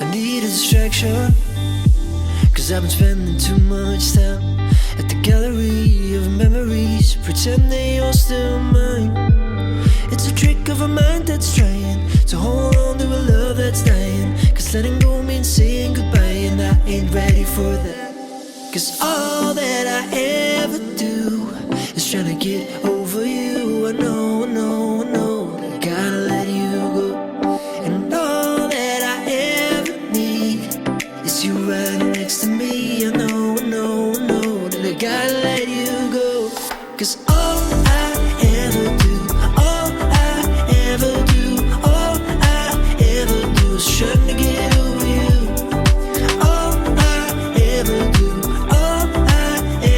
I need a distraction, 'cause I've been spending too much time at the gallery of memories, pretend they all still mine. It's a trick of a mind that's trying to hold on to a love that's dying, 'cause letting go means saying goodbye, and I ain't ready for that. 'Cause all that I ever do is trying to get over you. I know, I know, I know, I gotta let you go. And all that I ever need is you right next to me. I know, I know, I know that I gotta let you go. 'Cause all I ever do, all I ever do, all I ever do is trying to get over you. All I ever do, all I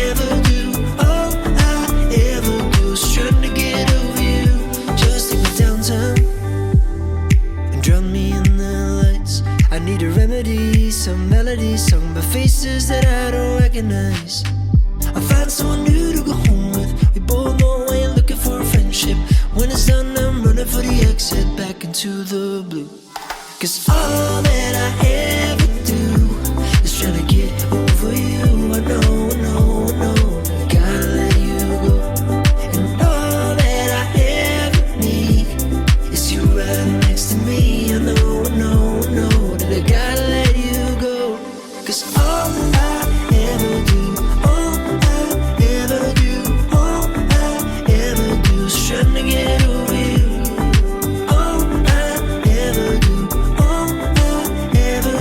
ever do, all I ever do is trying to get over you. Just take me downtown and drown me in the lights. I need a remedy, some melody sung by faces that I don't recognize. I find someone new to go home with. We both know I ain't looking for a friendship. When it's done, I'm running for the exit back into the blue. 'Cause all that I ever do is trying to get over you. I know, I know, I know, I gotta let you go. And all that I ever need is you right next to me. I know, I know, I know that I gotta let you go. 'Cause all I ever do, all I ever do, all I ever do is trying to get over you. All I ever do, all I ever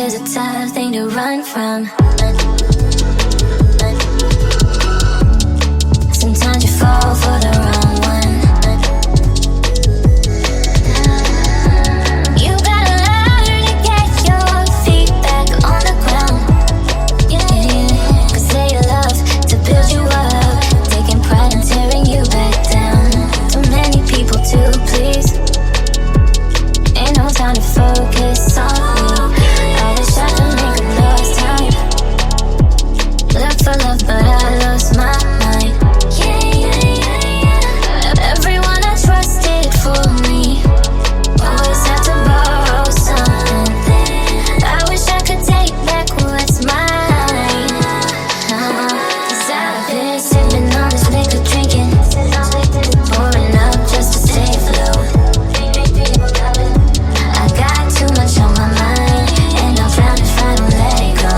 is a tough thing to run from. Sometimes you fall for the wrong one. You gotta learn to get your feet back on the ground. Yeah. 'Cause they love to build you up, taking pride in tearing you back down. Too many people to please. Ain't no time to focus on me. I wish I could make up lost time. Look for love, but I lost my mind. Everyone I trusted for me always had to borrow something. I wish I could take back what's mine. 'Cause I've been sipping on this liquor, drinking, pouring up just to stay afloat. I got too much on my mind, and I'm trying to find a let it go.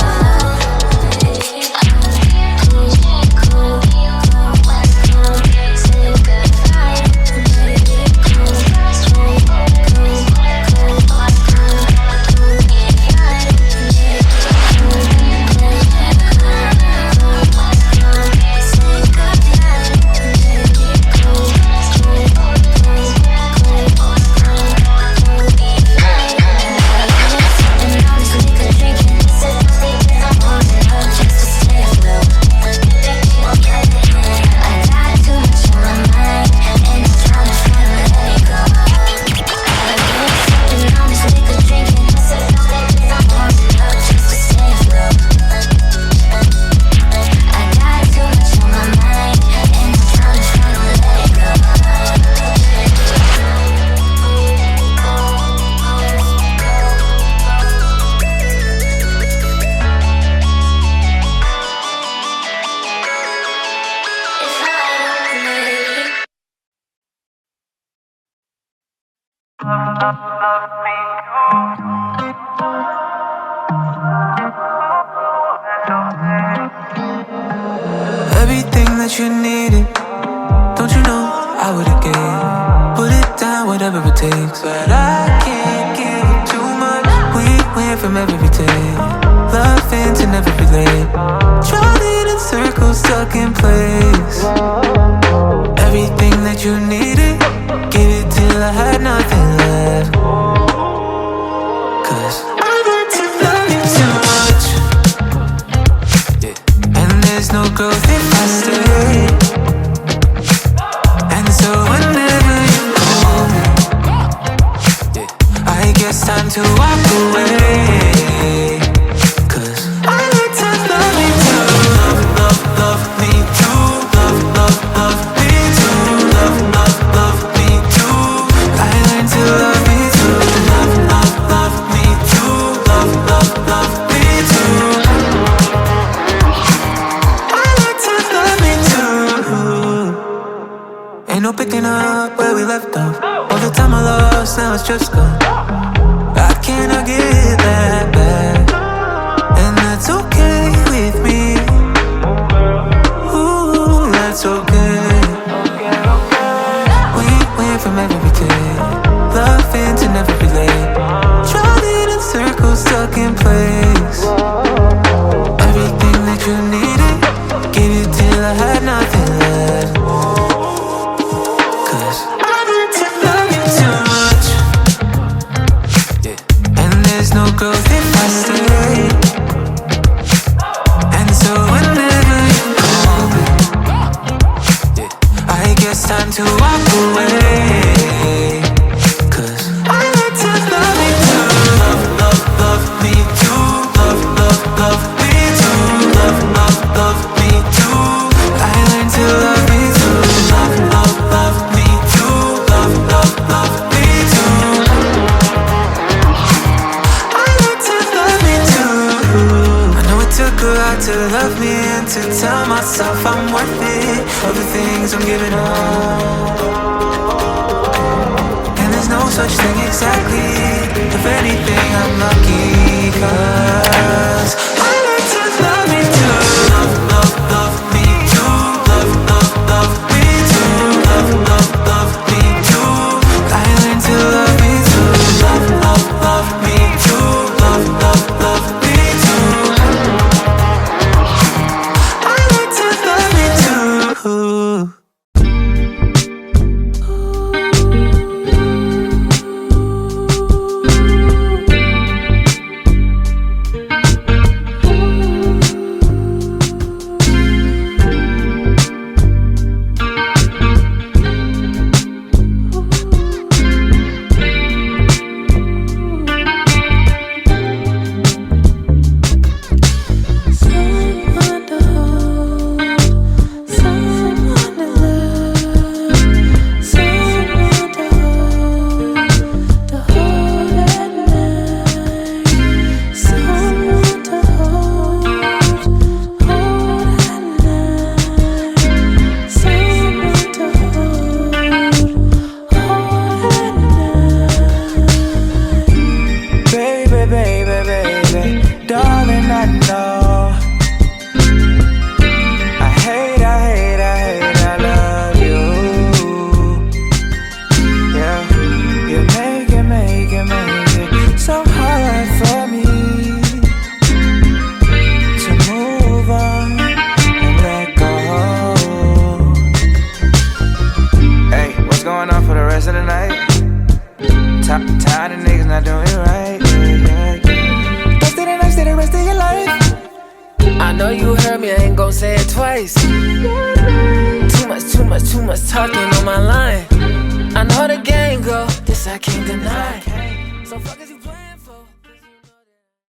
Everything that you needed, don't you know I would've gave. Put it down, whatever it takes. But I can't give it too much. We went from every day, loving to never be late. Drowning in circles, stuck in place. Everything that you needed, gave it till I had nothing left. 'Cause I got to love you too much, and there's no growth if I stay. And so whenever you call me, I guess time to walk away. 'Cause I like to love me too. Love me too. Love me too. Love me too. I learned to love me too. Love me too. Love me too. I like to love me too. Ain't no picking up where we left off. All the time I lost, now it's just gone. I cannot get that back, and that's okay with me. Ooh, that's okay. We went from every day, loving to never be late. Drowning in circles, stuck in place. Everything that you needed, gave it till I had nothing left. 'Cause I need to love you too much, and there's no growth if I stay. And so whenever you call me, I guess time to walk away. 'Cause I like to love me too. Love me too. Love me too. Love me too. I learned to love me too. Love me too. Love me too. I like to love me too. I know it took a lot to love me and to tell myself I'm worth it. Of the things I'm giving up, and there's no such thing exactly. If anything, I'm lucky, 'cause I like to love me too. Love me too. Love me too. Love me too. I learned to love me too. Love me too. Love not know. I hate, I love you. Yeah, you make it so hard for me to move on and let go. Hey, what's going on for the rest of the night? Tired of niggas not doing it right. Rest of the night, stay the rest of your life. I know you heard me, I ain't gon' say it twice. Too much talking on my line. I know the game go, this I can't deny. So fuck is you playing?